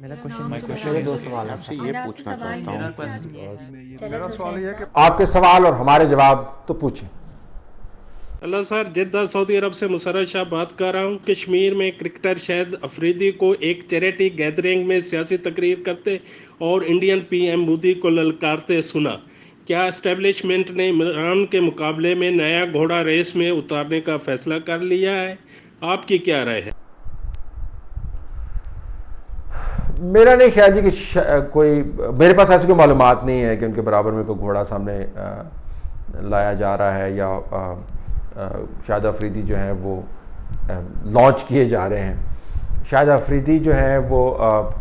میرا میں کوشچن میرے دو سوال ہیں آپ سے سر. یہ پوچھنا چاہتا ہوں میرا سوال یہ ہے کہ آپ کے سوال اور ہمارے جواب تو پوچھیں. اللہ سر، جدہ سعودی عرب سے مسرت شاہ بات کر رہا ہوں. کشمیر میں کرکٹر شاہد افریدی کو ایک چیریٹی گیدرنگ میں سیاسی تقریر کرتے اور انڈین پی ایم مودی کو للکارتے سنا. کیا اسٹیبلشمنٹ نے عمران کے مقابلے میں نیا گھوڑا ریس میں اتارنے کا فیصلہ کر لیا ہے؟ آپ کی کیا رائے ہے؟ میرا نہیں خیال جی کہ کوئی میرے پاس ایسی کوئی معلومات نہیں ہے کہ ان کے برابر میں کوئی گھوڑا سامنے لایا جا رہا ہے یا شاہد افریدی جو ہیں وہ لانچ کیے جا رہے ہیں. شاہد افریدی جو ہیں وہ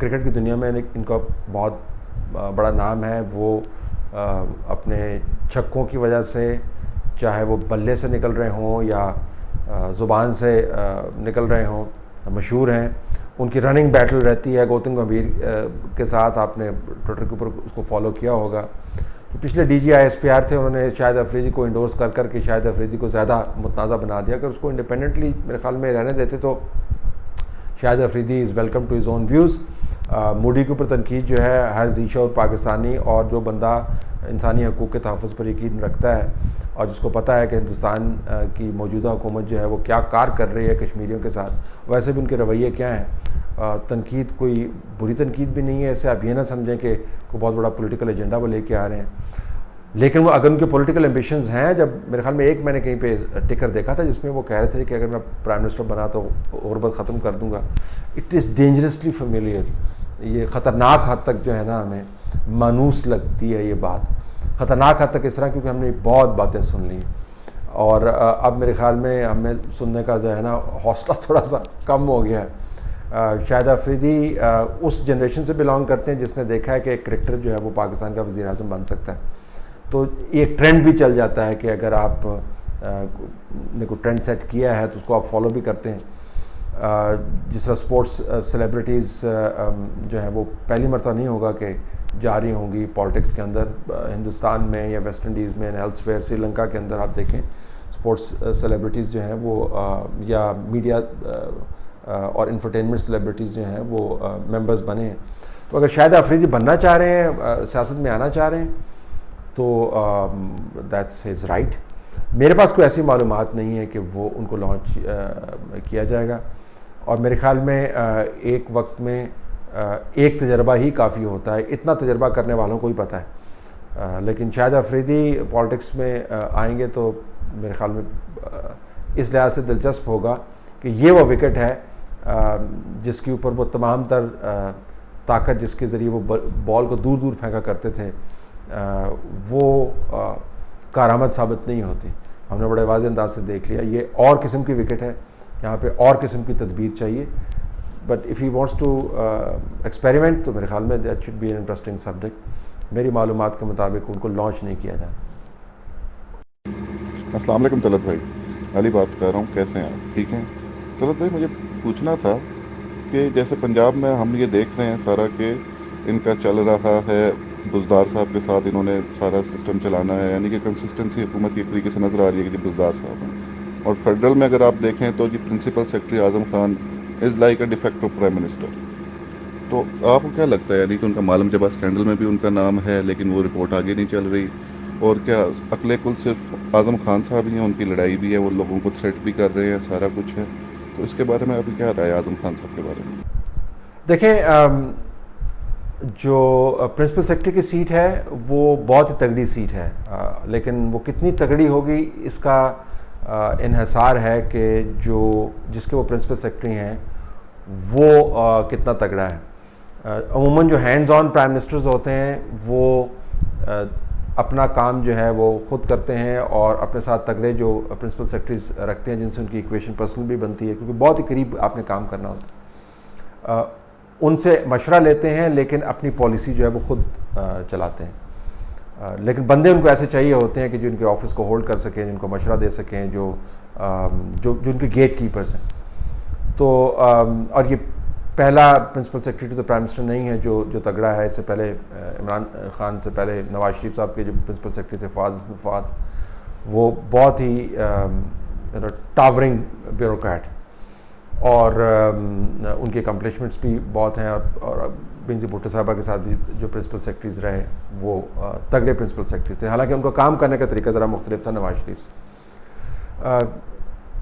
کرکٹ کی دنیا میں ان کا بہت بڑا نام ہے. وہ اپنے چھکوں کی وجہ سے، چاہے وہ بلے سے نکل رہے ہوں یا زبان سے نکل رہے ہوں، مشہور ہیں. ان کی رننگ بیٹل رہتی ہے گوتم گمبھیر کے ساتھ. آپ نے ٹویٹر کے اوپر اس کو فالو کیا ہوگا. جو پچھلے D G I S P R تھے، انہوں نے شاہد افریدی کو انڈورس کر کے شاہد افریدی کو زیادہ متنازع بنا دیا. اگر اس کو انڈیپینڈنٹلی میرے خیال میں رہنے دیتے تو Shahid Afridi is welcome to his own views. Modi کے اوپر تنقید جو ہے ہر ذی شعور پاکستانی اور جو بندہ انسانی حقوق کے تحفظ پر یقین رکھتا ہے اور جس کو پتہ ہے کہ ہندوستان کی موجودہ حکومت جو ہے وہ کیا کار کر رہی ہے کشمیریوں کے ساتھ، ویسے بھی ان کے رویے کیا ہیں. تنقید کوئی بری تنقید بھی نہیں ہے. اسے آپ یہ نہ سمجھیں کہ کوئی بہت بڑا پولیٹیکل ایجنڈا وہ لے کے آ رہے ہیں. لیکن وہ اگر ان کے پولیٹیکل ایمبیشنز ہیں، جب میرے خیال میں میں نے کہیں پہ ٹکر دیکھا تھا جس میں وہ کہہ رہے تھے کہ اگر میں پرائم منسٹر بنا تو غربت ختم کر دوں گا. It is dangerously familiar. یہ خطرناک حد تک جو ہے نا ہمیں مانوس لگتی ہے یہ بات. خطرناک حد تک اس طرح کیونکہ ہم نے بہت باتیں سن لی اور اب میرے خیال میں ہمیں سننے کا جو ہے نا حوصلہ تھوڑا سا کم ہو گیا ہے. شاہد افریدی اس جنریشن سے بلانگ کرتے ہیں جس نے دیکھا ہے کہ ایک کرکٹر جو ہے وہ پاکستان کا وزیر اعظم بن سکتا ہے. تو ایک ٹرینڈ بھی چل جاتا ہے کہ اگر آپ نے کوئی ٹرینڈ سیٹ کیا ہے تو اس کو آپ فالو بھی کرتے ہیں. جس طرح سپورٹس سیلیبریٹیز جو ہیں وہ پہلی مرتبہ نہیں ہوگا کہ جاری ہوں گی پالیٹکس کے اندر. ہندوستان میں یا ویسٹ انڈیز میں، ایلس ویئر، سری لنکا کے اندر آپ دیکھیں سپورٹس سیلیبریٹیز جو ہیں وہ یا میڈیا اور انفرٹینمنٹ سیلیبریٹیز جو ہیں وہ ممبرز بنے ہیں. تو اگر شاہد افریدی بننا چاہ رہے ہیں، سیاست میں آنا چاہ رہے ہیں تو دیٹس ہز رائٹ. میرے پاس کوئی ایسی معلومات نہیں ہے کہ وہ ان کو لانچ کیا جائے گا. اور میرے خیال میں ایک وقت میں ایک تجربہ ہی کافی ہوتا ہے. اتنا تجربہ کرنے والوں کو ہی پتہ ہے. لیکن شاہد افریدی پالیٹکس میں آئیں گے تو میرے خیال میں اس لحاظ سے دلچسپ ہوگا کہ یہ وہ وکٹ ہے جس کے اوپر وہ تمام تر طاقت جس کے ذریعے وہ بال کو دور دور پھینکا کرتے تھے وہ کارآمد ثابت نہیں ہوتی. ہم نے بڑے واضح انداز سے دیکھ لیا. یہ اور قسم کی وکٹ ہے، یہاں پہ اور قسم کی تدبیر چاہیے. But if he wants to experiment تو میرے خیال میں that should be an interesting subject. میری معلومات کے مطابق ان کو لانچ نہیں کیا جائے. السلام علیکم طلعت بھائی، علی بات کر رہا ہوں. کیسے ہیں آپ؟ ٹھیک ہیں طلعت بھائی؟ مجھے پوچھنا تھا کہ جیسے پنجاب میں ہم یہ دیکھ رہے ہیں سارا کہ ان کا چل رہا ہے بزدار صاحب کے ساتھ، انہوں نے سارا سسٹم چلانا ہے، یعنی کہ کنسسٹنسی حکومت کی ایک طریقے سے نظر آ رہی ہے کہ بزدار صاحب ہیں. اور فیڈرل میں اگر آپ دیکھیں تو جی principal secretary Azam Khan is like a de facto prime minister. تو آپ کو کیا لگتا ہے، یعنی کہ ان کا معلوم جبا اسکینڈل میں بھی ان کا نام ہے لیکن وہ رپورٹ آگے نہیں چل رہی، اور کیا عقل کل صرف اعظم خان صاحب ہی ہیں؟ ان کی لڑائی بھی ہے، وہ لوگوں کو تھریٹ بھی کر رہے ہیں، سارا کچھ ہے. تو اس کے بارے میں ابھی کیا رائے اعظم خان صاحب کے بارے میں؟ دیکھیں، جو پرنسپل سیکرٹری کی سیٹ ہے وہ بہت ہی تگڑی سیٹ ہے، لیکن وہ کتنی تگڑی ہوگی اس کا انحصار ہے کہ جس کے وہ پرنسپل سیکرٹری ہیں وہ کتنا تگڑا ہے. عموماً جو ہینڈز آن پرائم منسٹرز ہوتے ہیں وہ اپنا کام جو ہے وہ خود کرتے ہیں اور اپنے ساتھ تگڑے جو پرنسپل سیکرٹریز رکھتے ہیں جن سے ان کی ایکویشن پرسنل بھی بنتی ہے کیونکہ بہت ہی قریب آپ نے کام کرنا ہوتا ہے. ان سے مشورہ لیتے ہیں لیکن اپنی پالیسی جو ہے وہ خود چلاتے ہیں. لیکن بندے ان کو ایسے چاہیے ہوتے ہیں کہ جو ان کے آفس کو ہولڈ کر سکیں، جن کو مشورہ دے سکیں، جو ان کے گیٹ کیپرز ہیں. تو اور یہ پہلا پرنسپل سیکرٹری تو پرائم منسٹر نہیں ہے جو تگڑا ہے. اس سے پہلے عمران خان سے پہلے نواز شریف صاحب کے جو پرنسپل سیکرٹری تھے فواد، وہ بہت ہی ٹاورنگ بیوروکریٹ اور ان کے اکمپلشمنٹس بھی بہت ہیں اور بینظیر بھٹو صاحبہ کے ساتھ بھی جو پرنسپل سیکرٹریز رہے وہ تگڑے پرنسپل سیکرٹریز تھے، حالانکہ ان کا کام کرنے کا طریقہ ذرا مختلف تھا نواز شریف سے.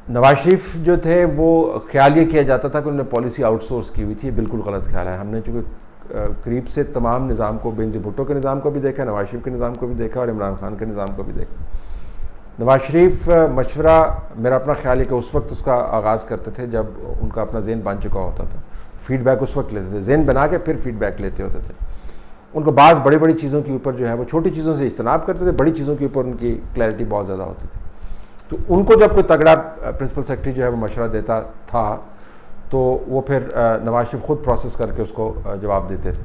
نواز شریف جو تھے وہ خیال یہ کیا جاتا تھا کہ انہوں نے پالیسی آؤٹ سورس کی ہوئی تھی، یہ بالکل غلط خیال ہے. ہم نے چونکہ قریب سے تمام نظام کو، بینظیر بھٹو کے نظام کو بھی دیکھا، نواز شریف کے نظام کو بھی دیکھا اور عمران خان کے نظام کو بھی دیکھا. نواز شریف مشورہ میرا اپنا خیال ہے کہ اس وقت اس کا آغاز کرتے تھے جب ان کا اپنا ذہن بن چکا ہوتا تھا، فیڈ بیک اس وقت لیتے تھے، ذہن بنا کے پھر فیڈ بیک لیتے ہوتے تھے. ان کو بعض بڑی بڑی چیزوں کے اوپر جو ہے وہ چھوٹی چیزوں سے اجتناب کرتے تھے، بڑی چیزوں کے اوپر ان کی کلیئرٹی بہت زیادہ ہوتی تھی. تو ان کو جب کوئی تگڑا پرنسپل سیکرٹری جو ہے وہ مشورہ دیتا تھا تو وہ پھر نواز شریف خود پروسیس کر کے اس کو جواب دیتے تھے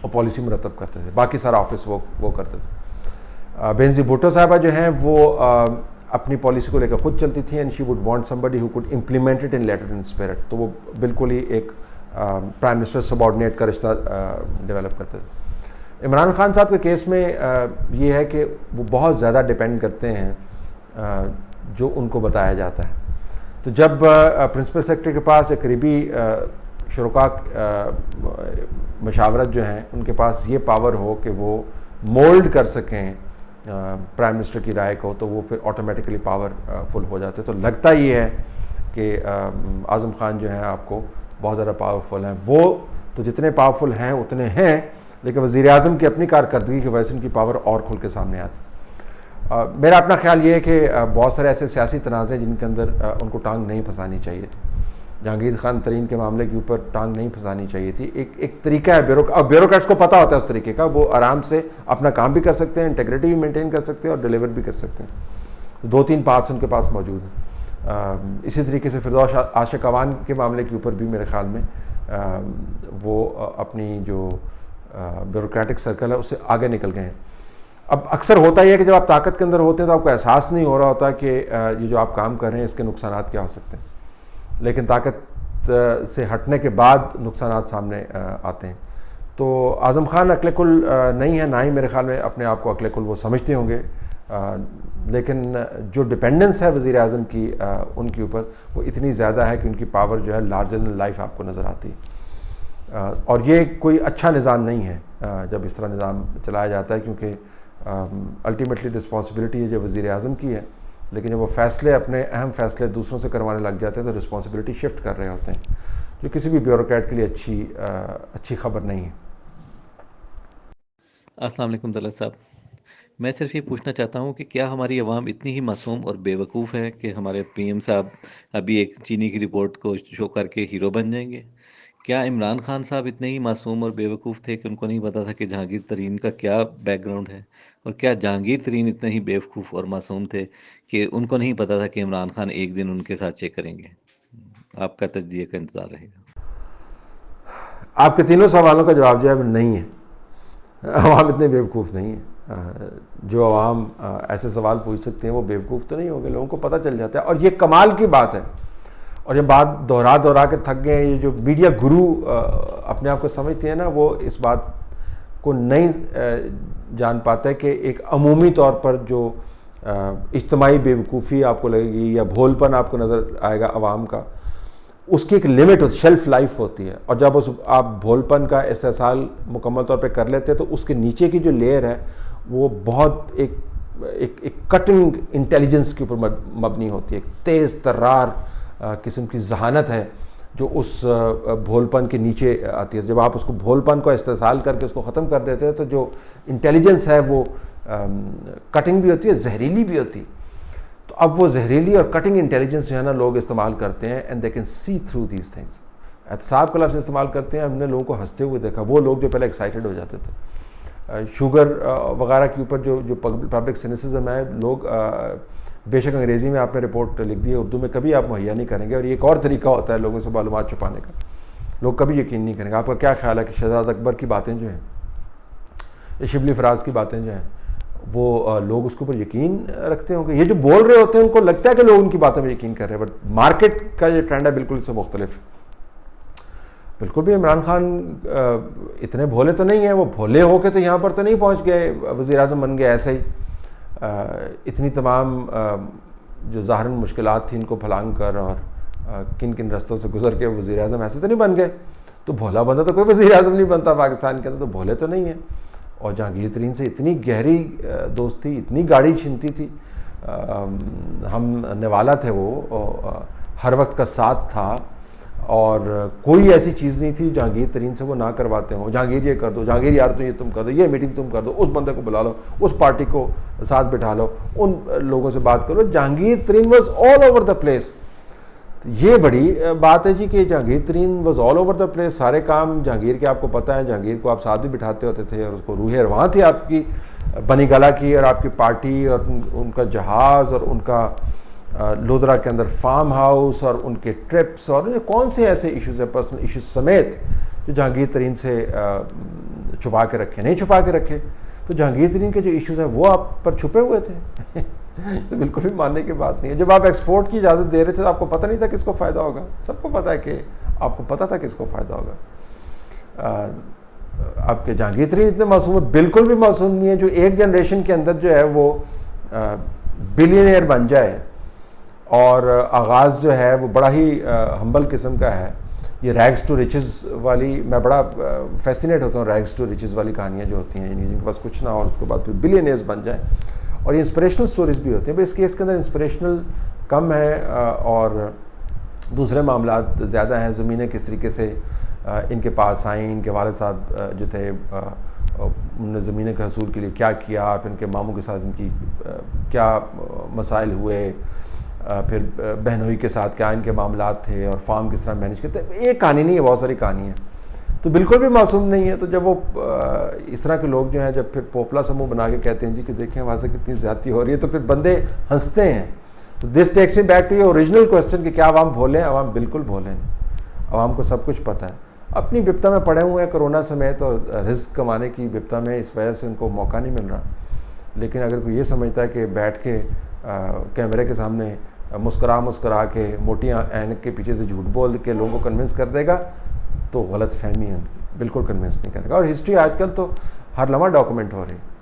اور پالیسی مرتب کرتے تھے، باقی سارا آفس وہ کرتے تھے. بینظیر بھٹو صاحبہ جو ہیں وہ اپنی پالیسی کو لے کے خود چلتی تھیں، and she would want somebody who could implement it in letter and spirit. تو وہ بالکل ہی ایک پرائم منسٹر سبارڈینیٹ کا رشتہ ڈیولپ کرتے تھے. عمران خان صاحب کے کیس میں یہ ہے کہ وہ بہت زیادہ ڈپینڈ کرتے ہیں جو ان کو بتایا جاتا ہے. تو جب پرنسپل سیکرٹری کے پاس ایک قریبی شرکاء مشاورت جو ہیں ان کے پاس یہ پاور ہو کہ وہ مولڈ کر سکیں پرائم منسٹر کی رائے کو، تو وہ پھر آٹومیٹکلی پاور فل ہو جاتے. تو لگتا یہ ہے کہ اعظم خان جو ہیں آپ کو بہت زیادہ پاورفل ہیں. وہ تو جتنے پاورفل ہیں اتنے ہیں، لیکن وزیر اعظم کی اپنی کارکردگی کی وجہ سے ان کی پاور اور کھل کے سامنے آتی. میرا اپنا خیال یہ ہے کہ بہت سارے ایسے سیاسی تنازع جن کے اندر ان کو ٹانگ نہیں پھنسانی چاہیے تھی. جہانگیر خان ترین کے معاملے کے اوپر ٹانگ نہیں پھنسانی چاہیے تھی. ایک طریقہ ہے بیوروکریٹس کو پتہ ہوتا ہے اس طریقے کا، وہ آرام سے اپنا کام بھی کر سکتے ہیں، انٹیگریٹی بھی مینٹین کر سکتے ہیں اور ڈیلیور بھی کر سکتے ہیں. 2-3 پاتھس ان کے پاس موجود ہیں. اسی طریقے سے فردوس عاشق اعوان کے معاملے کے اوپر بھی میرے خیال میں وہ اپنی جو بیوروکریٹک سرکل ہے اس سے آگے نکل گئے ہیں. اب اکثر ہوتا یہ ہے کہ جب آپ طاقت کے اندر ہوتے ہیں تو آپ کو احساس نہیں ہو رہا ہوتا کہ یہ جو آپ کام کر رہے ہیں اس کے نقصانات کیا ہو سکتے ہیں، لیکن طاقت سے ہٹنے کے بعد نقصانات سامنے آتے ہیں. تو اعظم خان عقل کل نہیں ہے، نہ ہی میرے خیال میں اپنے آپ کو عقل کل وہ سمجھتے ہوں گے، لیکن جو ڈپینڈنس ہے وزیر اعظم کی ان کے اوپر وہ اتنی زیادہ ہے کہ ان کی پاور جو ہے لارجر دین لائف آپ کو نظر آتی ہے. اور یہ کوئی اچھا نظام نہیں ہے جب اس طرح نظام چلایا جاتا ہے، کیونکہ الٹیمیٹلی رسپانسبلٹی ہے جو وزیر اعظم کی ہے، لیکن جب وہ فیصلے اپنے اہم فیصلے دوسروں سے کروانے لگ جاتے ہیں تو رسپانسبلٹی شفٹ کر رہے ہوتے ہیں، جو کسی بھی بیوروکریٹ کے لیے اچھی خبر نہیں ہے. السلام علیکم طلعت صاحب، میں صرف یہ پوچھنا چاہتا ہوں کہ کیا ہماری عوام اتنی ہی معصوم اور بے وقوف ہے کہ ہمارے پی ایم صاحب ابھی ایک چینی کی رپورٹ کو شو کر کے ہیرو بن جائیں گے؟ کیا عمران خان صاحب اتنے ہی معصوم اور بے وقوف تھے کہ ان کو نہیں پتا تھا کہ جہانگیر ترین کا کیا بیک گراؤنڈ ہے؟ اور کیا جہانگیر ترین اتنے ہی بے وقوف اور معصوم تھے کہ ان کو نہیں پتا تھا کہ عمران خان ایک دن ان کے ساتھ چیک کریں گے؟ آپ کا تجزیے کا انتظار رہے گا. آپ کے تینوں سوالوں کا جواب جو ہے نہیں ہے. عوام اتنے بیوقوف نہیں ہیں. جو عوام ایسے سوال پوچھ سکتے ہیں وہ بیوقوف تو نہیں ہوں گے، لوگوں کو پتہ چل جاتا ہے. اور یہ کمال کی بات ہے، اور یہ بات دہرا کے تھک گئے ہیں. یہ جو میڈیا گرو اپنے آپ کو سمجھتے ہیں نا، وہ اس بات کو نہیں جان پاتا ہے کہ ایک عمومی طور پر جو اجتماعی بیوقوفی آپ کو لگے گی یا بھول پن آپ کو نظر آئے گا عوام کا، اس کی ایک لمٹ ہوتی ہے، شیلف لائف ہوتی ہے. اور جب آپ بھول پن کا استحصال مکمل طور پہ کر لیتے ہیں تو اس کے نیچے کی جو لیئر ہے وہ بہت ایک کٹنگ انٹیلیجنس کے اوپر مبنی ہوتی ہے. ایک تیز ترار قسم کی ذہانت ہے جو اس بھول پن کے نیچے آتی ہے. جب آپ اس کو بھول پن کو استحصال کر کے اس کو ختم کر دیتے ہیں تو جو انٹیلیجنس ہے وہ کٹنگ بھی ہوتی ہے، زہریلی بھی ہوتی ہے. تو اب وہ زہریلی اور کٹنگ انٹیلیجنس جو ہے نا لوگ استعمال کرتے ہیں، and they can see through these things. احتساب کا لفظ استعمال کرتے ہیں. ہم نے لوگوں کو ہنستے ہوئے دیکھا، وہ لوگ جو پہلے ایکسائٹڈ ہو جاتے تھے. شوگر وغیرہ کے اوپر جو پبلک سینسزم ہے، لوگ بے شک انگریزی میں آپ نے رپورٹ لکھ دی ہے، اردو میں کبھی آپ مہیا نہیں کریں گے. اور یہ ایک اور طریقہ ہوتا ہے لوگوں سے معلومات چھپانے کا، لوگ کبھی یقین نہیں کریں گے. آپ کا کیا خیال ہے کہ شہزاد اکبر کی باتیں جو ہیں یا شبلی فراز کی باتیں جو ہیں وہ لوگ اس کے اوپر یقین رکھتے ہوں گے؟ یہ جو بول رہے ہوتے ہیں ان کو لگتا ہے کہ لوگ ان کی باتوں میں یقین کر رہے ہیں، بٹ مارکیٹ کا یہ ٹرینڈ ہے بالکل اس سے مختلف ہے. بالکل بھی عمران خان اتنے بھولے تو نہیں ہیں. وہ بھولے ہو کے تو یہاں پر تو نہیں پہنچ گئے، وزیر اعظم بن گئے ایسے ہی. اتنی تمام جو ظاہراً مشکلات تھیں ان کو پھلانگ کر اور کن کن رستوں سے گزر کے وزیر اعظم ایسے تو نہیں بن گئے. تو بھولا بندہ تو کوئی وزیر اعظم نہیں بنتا پاکستان کے اندر، تو بھولے تو نہیں ہیں. اور جہانگیر ترین سے اتنی گہری دوستی، اتنی گاڑی چھنتی تھی. ہم نوالا تھے، وہ ہر وقت کا ساتھ تھا، اور کوئی ایسی چیز نہیں تھی جہانگیر ترین سے وہ نہ کرواتے ہوں. جہانگیر یہ کر دو، جہانگیر یار تو یہ تم کر دو، یہ میٹنگ تم کر دو، اس بندے کو بلا لو، اس پارٹی کو ساتھ بٹھا لو، ان لوگوں سے بات کرو. Jahangir Tareen was all over the place. یہ بڑی بات ہے جی کہ Jahangir Tareen was all over the place. سارے کام جہانگیر کے آپ کو پتہ ہے، جہانگیر کو آپ ساتھ بھی بٹھاتے ہوتے تھے، اور اس کو روح رواں تھی آپ کی بنی گلا کی، اور آپ کی پارٹی، اور ان کا جہاز، اور ان کا لودھرا کے اندر فارم ہاؤس، اور ان کے ٹرپس، اور کون سے ایسے ایشوز ہیں پرسنل ایشوز سمیت جو جہانگیر ترین سے چھپا کے رکھے. نہیں چھپا کے رکھے. تو جہانگیر ترین کے جو ایشوز ہیں وہ آپ پر چھپے ہوئے تھے. تو بالکل بھی ماننے کی بات نہیں ہے. جب آپ ایکسپورٹ کی اجازت دے رہے تھے تو آپ کو پتہ نہیں تھا کس کو فائدہ ہوگا. سب کو پتہ ہے کہ آپ کو پتہ تھا کس کو فائدہ ہوگا. آپ کے جہانگیر ترین اتنے معصوم ہیں؟ بالکل بھی معصوم نہیں ہے. جو ایک جنریشن کے اندر جو ہے وہ بلینئر بن جائے، اور آغاز جو ہے وہ بڑا ہی ہمبل قسم کا ہے. یہ ریگز ٹو ریچز والی، میں بڑا فیسینیٹ ہوتا ہوں ریگز ٹو ریچز والی کہانیاں جو ہوتی ہیں، یعنی جن کے پاس کچھ نہ ہو اور اس کے بعد پھر بلینئرز بن جائیں. اور یہ انسپریشنل سٹوریز بھی ہوتی ہیں. اس کیس کے اندر انسپریشنل کم ہے، اور دوسرے معاملات زیادہ ہیں. زمینیں کس طریقے سے ان کے پاس آئیں، ان کے والد صاحب جو تھے انہوں نے زمینیں کے حصول کے لیے کیا کیا، پھر ان کے ماموں کے ساتھ ان کی کیا مسائل ہوئے، پھر بہنوئی کے ساتھ کیا ان کے معاملات تھے، اور فارم کس طرح مینیج کرتے. ایک کہانی نہیں ہے، بہت ساری کہانی ہیں. تو بالکل بھی معصوم نہیں ہے. تو جب وہ اس طرح کے لوگ جو ہیں جب پھر پوپلا سموہ بنا کے کہتے ہیں جی کہ دیکھیں ہمارے سے کتنی زیادتی ہو رہی ہے، تو پھر بندے ہنستے ہیں. تو this takes me back to your original question کہ کیا عوام بھولے ہیں؟ عوام بالکل بھولے ہیں. عوام کو سب کچھ پتہ ہے. اپنی بپتا میں پڑے ہوئے ہیں کرونا سمیت، اور رزق کمانے کی بپتا میں اس وجہ سے ان کو موقع نہیں مل رہا. لیکن اگر کوئی یہ سمجھتا ہے کہ بیٹھ کے کیمرے کے سامنے مسکرا کے موٹی عینک کے پیچھے سے جھوٹ بول کے لوگوں کو کنونس کر دے گا، تو غلط فہمی ہے ان کی. بالکل کنونس نہیں کرے گا. اور ہسٹری آج کل تو ہر لمحہ ڈاکومنٹ ہو رہی ہے.